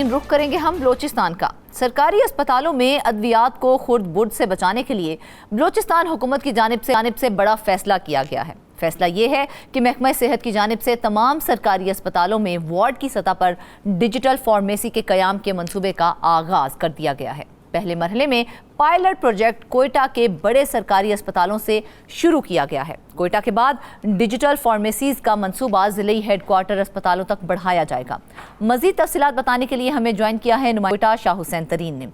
ناظرین رخ کریں گے ہم بلوچستان کا۔ سرکاری اسپتالوں میں ادویات کو خرد برد سے بچانے کے لیے بلوچستان حکومت کی جانب سے بڑا فیصلہ کیا گیا ہے۔ فیصلہ یہ ہے کہ محکمہ صحت کی جانب سے تمام سرکاری اسپتالوں میں وارڈ کی سطح پر ڈیجیٹل فارمیسی کے قیام کے منصوبے کا آغاز کر دیا گیا ہے۔ پہلے مرحلے میں پائلٹ پروجیکٹ کوئٹہ کے بڑے سرکاری اسپتالوں سے شروع کیا گیا ہے۔ کوئٹہ کے بعد ڈیجیٹل فارمیسیز کا منصوبہ ضلعی ہیڈ کوارٹر اسپتالوں تک بڑھایا جائے گا۔ مزید تفصیلات بتانے کے لیے ہمیں جوائن کیا ہے نمائندہ کوئٹہ شاہ حسین ترین نے۔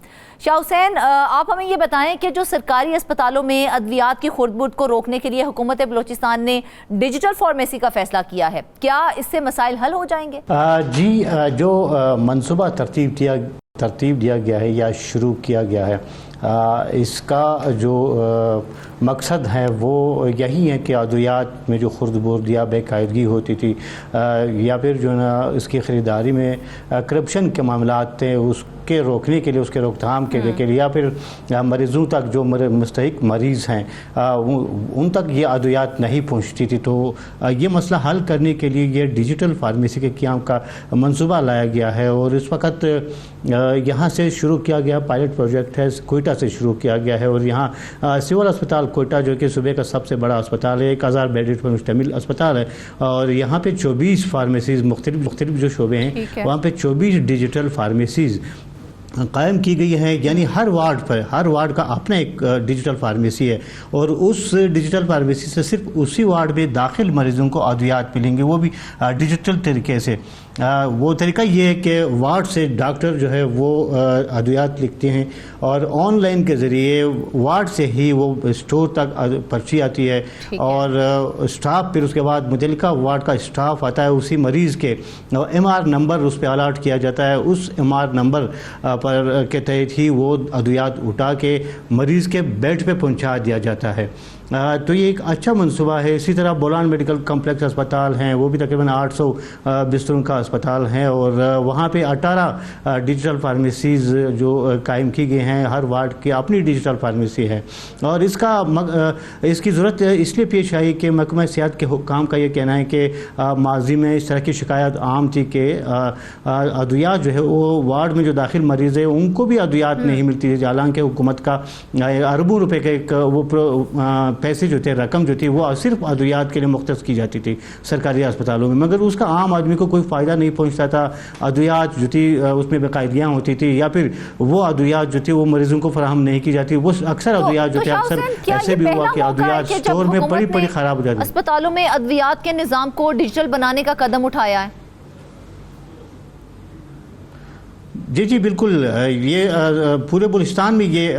شاہ حسین، آپ ہمیں یہ بتائیں کہ جو سرکاری اسپتالوں میں ادویات کی خرد برد کو روکنے کے لیے حکومت بلوچستان نے ڈیجیٹل فارمیسی کا فیصلہ کیا ہے، کیا اس سے مسائل حل ہو جائیں گے؟ جی، جو منصوبہ ترتیب دیا گیا ہے یا شروع کیا گیا ہے، اس کا جو مقصد ہے وہ یہی ہے کہ ادویات میں جو خرد برد یا بے قاعدگی ہوتی تھی یا پھر جو نا اس کی خریداری میں کرپشن کے معاملات تھے، اس کے روکنے کے لیے، اس کے روک تھام کے لیے یا پھر مریضوں تک جو مستحق مریض ہیں ان تک یہ ادویات نہیں پہنچتی تھی، تو یہ مسئلہ حل کرنے کے لیے یہ ڈیجیٹل فارمیسی کے قیام کا منصوبہ لایا گیا ہے۔ اور اس وقت یہاں سے شروع کیا گیا پائلٹ پروجیکٹ ہے، کوئٹہ سے شروع کیا گیا ہے، اور یہاں سول اسپتال کوئٹہ جو کہ صوبے کا سب سے بڑا اسپتال ہے، 1000 بیڈ پر مشتمل اسپتال ہے، اور یہاں پہ 24 فارمیسیز مختلف جو شعبے ہیں وہاں پہ 24 ڈیجیٹل فارمیسیز قائم کی گئی ہے، یعنی ہر وارڈ کا اپنا ایک ڈیجیٹل فارمیسی ہے، اور اس ڈیجیٹل فارمیسی سے صرف اسی وارڈ میں داخل مریضوں کو ادویات ملیں گے، وہ بھی ڈیجیٹل طریقے سے۔ وہ طریقہ یہ ہے کہ وارڈ سے ڈاکٹر جو ہے وہ ادویات لکھتے ہیں اور آن لائن کے ذریعے وارڈ سے ہی وہ اسٹور تک پرچی آتی ہے، اور اسٹاف پھر اس کے بعد متعلقہ وارڈ کا اسٹاف آتا ہے، اسی مریض کے MR نمبر اس پہ الاٹ کیا جاتا ہے، اس MR نمبر پر کے تحت ہی وہ ادویات اٹھا کے مریض کے بیڈ پہ پہنچا دیا جاتا ہے۔ تو یہ ایک اچھا منصوبہ ہے۔ اسی طرح بولان میڈیکل کمپلیکس اسپتال ہیں، وہ بھی تقریباً 800 بستروں کا اسپتال ہے، اور وہاں پہ 18 ڈیجیٹل فارمیسیز جو قائم کی گئی ہیں، ہر وارڈ کی اپنی ڈیجیٹل فارمیسی ہے۔ اور اس کی ضرورت اس لیے پیش آئی کہ محکمہ صحت کے حکام کا یہ کہنا ہے کہ ماضی میں اس طرح کی شکایت عام تھی کہ ادویات جو ہے وہ وارڈ میں جو داخل مریض ہے ان کو بھی ادویات نہیں ملتی تھی، حالانکہ حکومت کا اربوں روپے کا ایک وہ پیسے جو تھے، رقم جو تھی وہ صرف ادویات کے لیے مختص کی جاتی تھی سرکاری اسپتالوں میں، مگر اس کا عام آدمی کو کوئی فائدہ نہیں پہنچتا تھا۔ ادویات جو تھی اس میں بے قاعدگیاں ہوتی تھی، یا پھر وہ ادویات جو تھی وہ مریضوں کو فراہم نہیں کی جاتی۔ وہ اکثر ادویات جو تھے اکثر ایسے بھی ہوا کہ ادویات اسٹور میں بڑی خراب ہو جاتی۔ اسپتالوں میں ادویات کے نظام کو ڈیجیٹل بنانے کا قدم اٹھایا ہے؟ جی بالکل، یہ پورے بلوچستان میں یہ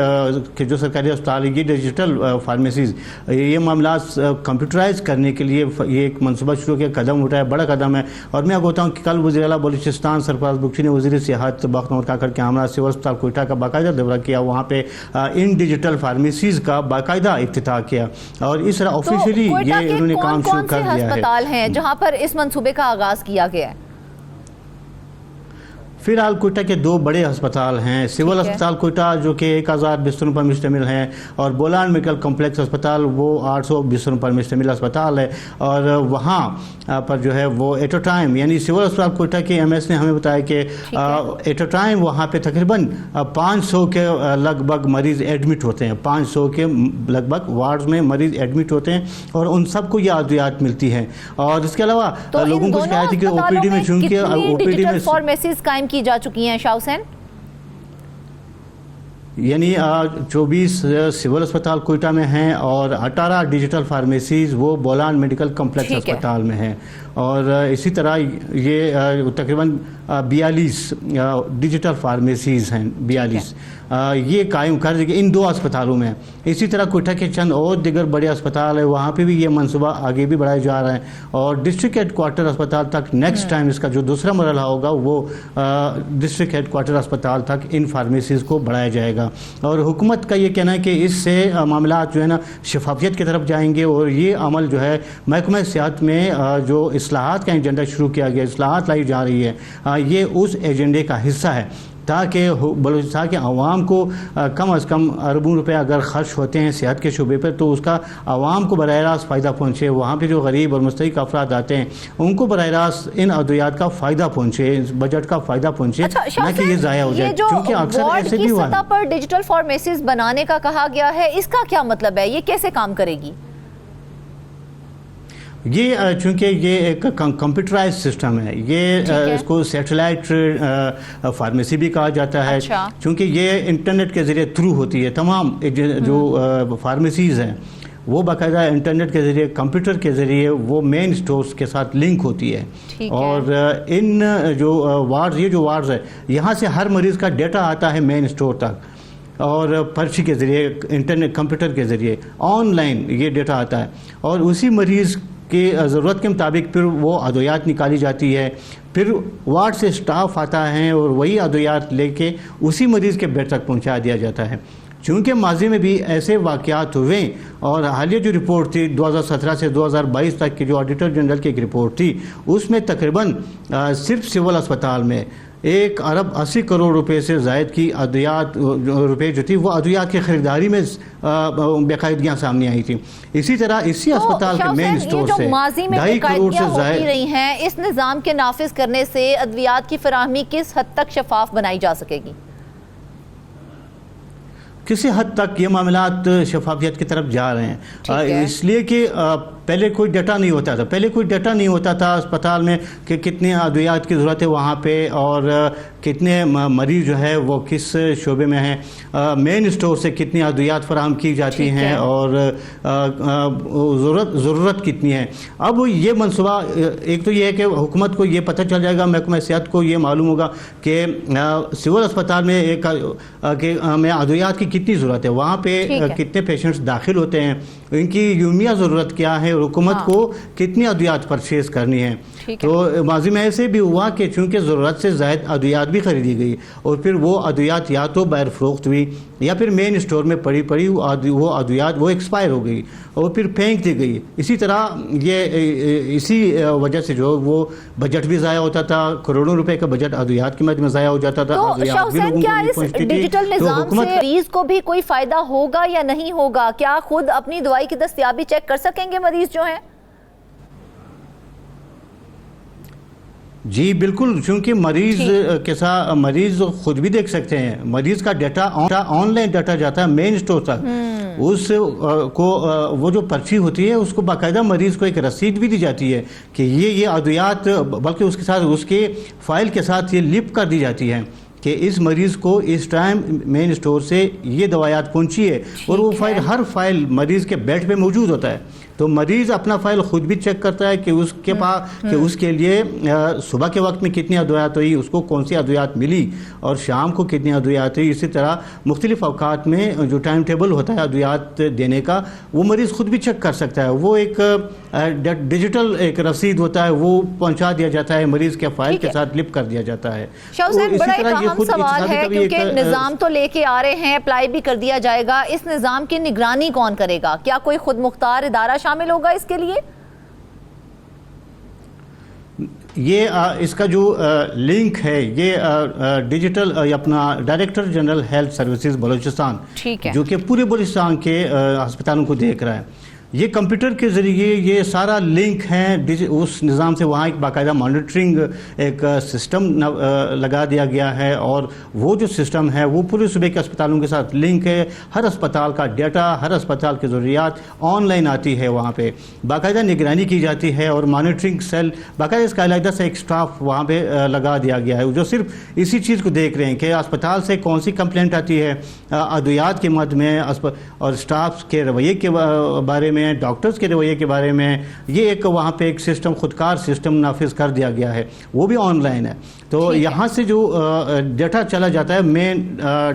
کہ جو سرکاری اسپتال ہے، یہ ڈیجیٹل فارمیسیز، یہ معاملات کمپیوٹرائز کرنے کے لیے یہ ایک منصوبہ شروع کیا، قدم اٹھایا، بڑا قدم ہے۔ اور میں آپ بتاؤں کہ کل وزیر اعلیٰ بلوچستان سرفراز بگٹی نے وزیر صحت بخت نور کاکڑ کے ہمراہ سول اسپتال کوئٹہ کا باقاعدہ دورہ کیا، وہاں پہ ان ڈیجیٹل فارمیسیز کا باقاعدہ افتتاح کیا، اور اس طرح آفیشلی یہ انہوں نے کام شروع کر دیا ہے۔ ہسپتال ہیں جہاں پر اس منصوبے کا آغاز کیا گیا ہے؟ فی الحال کوئٹہ کے 2 بڑے ہسپتال ہیں، سول اسپتال کوئٹہ جو کہ 1000 بستروں پر مشتمل ہیں، اور بولان میڈیکل کمپلیکس اسپتال وہ 800 بستروں پر مشتمل اسپتال ہے، اور وہاں پر جو ہے وہ ایٹ اے ٹائم، یعنی سول اسپتال کوئٹہ کے MS نے ہمیں بتایا کہ ایٹ اے ٹائم وہاں پہ تقریباً 500 کے لگ بھگ مریض ایڈمٹ ہوتے ہیں، 500 کے لگ بھگ وارڈز میں مریض ایڈمٹ ہوتے ہیں، اور ان سب کو یہ ادویات ملتی ہیں۔ اور اس کے علاوہ لوگوں کو شکایت ہے کہ OPD میں چونکہ OPD میں فارمیسیز قائم کی جا چکی ہیں شاہ حسین؟ یعنی 24 سول اسپتال کوئٹہ میں ہیں، اور 18 ڈیجیٹل فارمیسیز وہ بولان میڈیکل کمپلیکس اسپتال میں ہیں، اور اسی طرح یہ تقریباً 42 ڈیجیٹل فارمیسیز ہیں، 42 یہ قائم کر دی گئی ان 2 اسپتالوں میں۔ اسی طرح کوئٹہ کے چند اور دیگر بڑے اسپتال ہیں، وہاں پہ بھی یہ منصوبہ آگے بھی بڑھایا جا رہا ہے، اور ڈسٹرکٹ ہیڈ کوارٹر اسپتال تک نیکسٹ ٹائم اس کا جو دوسرا مرحلہ ہوگا وہ ڈسٹرکٹ ہیڈ کوارٹر اسپتال تک ان فارمیسیز کو بڑھایا جائے گا۔ اور حکومت کا یہ کہنا ہے کہ اس سے معاملات جو ہے نا شفافیت کی طرف جائیں گے، اور یہ عمل جو ہے محکمہ صحت میں جو اصلاحات کا ایجنڈا شروع کیا گیا، اصلاحات لائی جا رہی ہے، یہ اس ایجنڈے کا حصہ ہے۔ تاکہ بلوچستان کے عوام کو کم از کم اربوں روپے اگر خرچ ہوتے ہیں صحت کے شعبے پر تو اس کا عوام کو براہ راست فائدہ پہنچے. وہاں پہ جو غریب اور مستحق افراد آتے ہیں ان کو براہ راست ان ادویات کا فائدہ پہنچے, اس بجٹ کا فائدہ پہنچے, نہ کہ یہ ضائع ہو جائے. کیونکہ اکثر ایسے بھی ہوا سطح پر ڈیجیٹل فارمیسیز بنانے کا کہا گیا ہے, اس کا کیا مطلب ہے, یہ کیسے کام کرے گی؟ یہ چونکہ یہ ایک کمپیوٹرائز سسٹم ہے, یہ اس کو سیٹلائٹ فارمیسی بھی کہا جاتا ہے. چونکہ یہ انٹرنیٹ کے ذریعے تھرو ہوتی ہے, تمام جو فارمیسیز ہیں وہ باقاعدہ انٹرنیٹ کے ذریعے, کمپیوٹر کے ذریعے وہ مین سٹورز کے ساتھ لنک ہوتی ہے. اور ان جو وارڈز, یہ جو وارڈز ہے یہاں سے ہر مریض کا ڈیٹا آتا ہے مین سٹور تک, اور پرچی کے ذریعے, انٹرنیٹ کمپیوٹر کے ذریعے آن لائن یہ ڈیٹا آتا ہے, اور اسی مریض کی ضرورت کے مطابق پھر وہ ادویات نکالی جاتی ہے. پھر وارڈ سے سٹاف آتا ہے اور وہی ادویات لے کے اسی مریض کے بیڈ تک پہنچا دیا جاتا ہے. چونکہ ماضی میں بھی ایسے واقعات ہوئے, اور حالیہ جو رپورٹ تھی 2017 سے 2022 تک کی جو آڈیٹر جنرل کی ایک رپورٹ تھی, اس میں تقریباً صرف سول اسپتال میں 1 ارب 80 کروڑ روپے سے زائد کی ادویات روپے جو تھی وہ ادویات کی خریداری میں بے-قاعدگیاں سامنے آئی تھیں. اسی طرح اسی اسپتال کے مین سٹور سے 2.5 کروڑ سے زائد رہی ہیں, اس نظام کے نافذ کرنے سے ادویات کی فراہمی کس حد تک شفاف بنائی جا سکے گی؟ کسی حد تک یہ معاملات شفافیت کی طرف جا رہے ہیں, اس لیے کہ پہلے کوئی ڈیٹا نہیں ہوتا تھا اسپتال میں کہ کتنے ادویات کی ضرورت ہے وہاں پہ, اور کتنے مریض جو ہے وہ کس شعبے میں ہیں, مین سٹور سے کتنی ادویات فراہم کی جاتی ہیں, اور ضرورت کتنی ہے. اب یہ منصوبہ, ایک تو یہ ہے کہ حکومت کو یہ پتہ چل جائے گا, محکمہ صحت کو یہ معلوم ہوگا کہ سول اسپتال میں میں ادویات کی کتنی ضرورت ہے, وہاں پہ کتنے پیشنٹس داخل ہوتے ہیں, ان کی یومیہ ضرورت کیا ہے, اور حکومت کو کتنی ادویات پرچیز کرنی ہے. تو ماضی میں ایسے بھی ہوا کہ چونکہ ضرورت سے زائد ادویات بھی خریدی گئی, اور پھر وہ ادویات یا تو باہر فروخت ہوئی یا پھر مین سٹور میں پڑی وہ ادویات وہ ایکسپائر ہو گئی اور پھر پھینک دی گئی. اسی طرح اسی وجہ سے جو وہ بجٹ بھی ضائع ہوتا تھا, کروڑوں روپے کا بجٹ ادویات کی مد میں ضائع ہو جاتا تھا. تو کیا اس ڈیجیٹل نظام سے مریض کو بھی کوئی فائدہ ہوگا یا نہیں ہوگا؟ کیا خود اپنی دوائی کی دستیابی چیک کر سکیں گے مریض جو ہیں؟ جی بالکل, چونکہ مریض کے ساتھ مریض خود بھی دیکھ سکتے ہیں. مریض کا ڈیٹا آن لائن ڈیٹا جاتا ہے مین سٹور تک, اس کو وہ جو پرچی ہوتی ہے اس کو باقاعدہ مریض کو ایک رسید بھی دی جاتی ہے کہ یہ ادویات, بلکہ اس کے ساتھ اس کے فائل کے ساتھ یہ لپ کر دی جاتی ہے کہ اس مریض کو اس ٹائم مین سٹور سے یہ دوائیات پہنچی ہے, اور وہ فائل, ہر فائل مریض کے بیڈ پہ موجود ہوتا ہے. تو مریض اپنا فائل خود بھی چیک کرتا ہے کہ اس کے پاس کہ اس کے لیے صبح کے وقت میں کتنی ادویات ہوئی, اس کو کون سی ادویات ملی, اور شام کو کتنی ادویات ہوئی. اسی طرح مختلف اوقات میں جو ٹائم ٹیبل ہوتا ہے ادویات دینے کا وہ مریض خود بھی چیک کر سکتا ہے. وہ ایک ڈیجیٹل ایک رسید ہوتا ہے, وہ پہنچا دیا جاتا ہے مریض کے فائل کے ساتھ لپ کر دیا جاتا ہے. شاہ حسین, بڑا ایک اہم سوال ہے کیونکہ نظام تو لے کے آ رہے ہیں, اپلائی بھی کر دیا جائے گا, اس نظام کی نگرانی کون کرے گا؟ کیا کوئی خود مختار ادارہ شامل ہوگا اس کے لیے؟ یہ اس کا جو لنک ہے یہ ڈیجیٹل اپنا director general health services Balochistan جو کہ پورے بلوچستان کے ہسپتالوں کو دیکھ رہا ہے, یہ کمپیوٹر کے ذریعے یہ سارا لنک ہیں اس نظام سے. وہاں ایک باقاعدہ مانیٹرنگ ایک سسٹم لگا دیا گیا ہے, اور وہ جو سسٹم ہے وہ پورے صوبے کے اسپتالوں کے ساتھ لنک ہے. ہر اسپتال کا ڈیٹا, ہر اسپتال کی ضروریات آن لائن آتی ہے, وہاں پہ باقاعدہ نگرانی کی جاتی ہے, اور مانیٹرنگ سیل باقاعدہ اس کا علیحدہ سے ایک سٹاف وہاں پہ لگا دیا گیا ہے جو صرف اسی چیز کو دیکھ رہے ہیں کہ اسپتال سے کون سی کمپلینٹ آتی ہے ادویات کے مد میں, اور سٹاف کے رویے کے بارے میں, ڈاکٹرز کے رویے کے بارے میں. یہ ایک وہاں پہ ایک سسٹم, خودکار سسٹم نافذ کر دیا گیا ہے, وہ بھی آن لائن ہے. تو یہاں سے جو ڈیٹا چلا جاتا ہے مین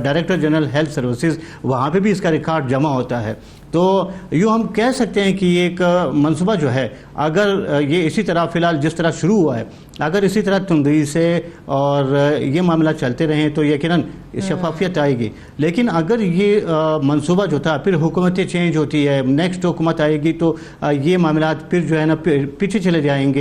ڈائریکٹر جنرل ہیلتھ سروسز, وہاں پہ بھی اس کا ریکارڈ جمع ہوتا ہے. تو یوں ہم کہہ سکتے ہیں کہ یہ ایک منصوبہ جو ہے, اگر یہ اسی طرح فی الحال جس طرح شروع ہوا ہے, اگر اسی طرح تندی سے اور یہ معاملہ چلتے رہیں تو یقیناً شفافیت آئے گی. لیکن اگر یہ منصوبہ جو تھا پھر حکومتیں چینج ہوتی ہے, نیکسٹ حکومت آئے گی تو یہ معاملات پھر جو ہے نا پیچھے چلے جائیں گے.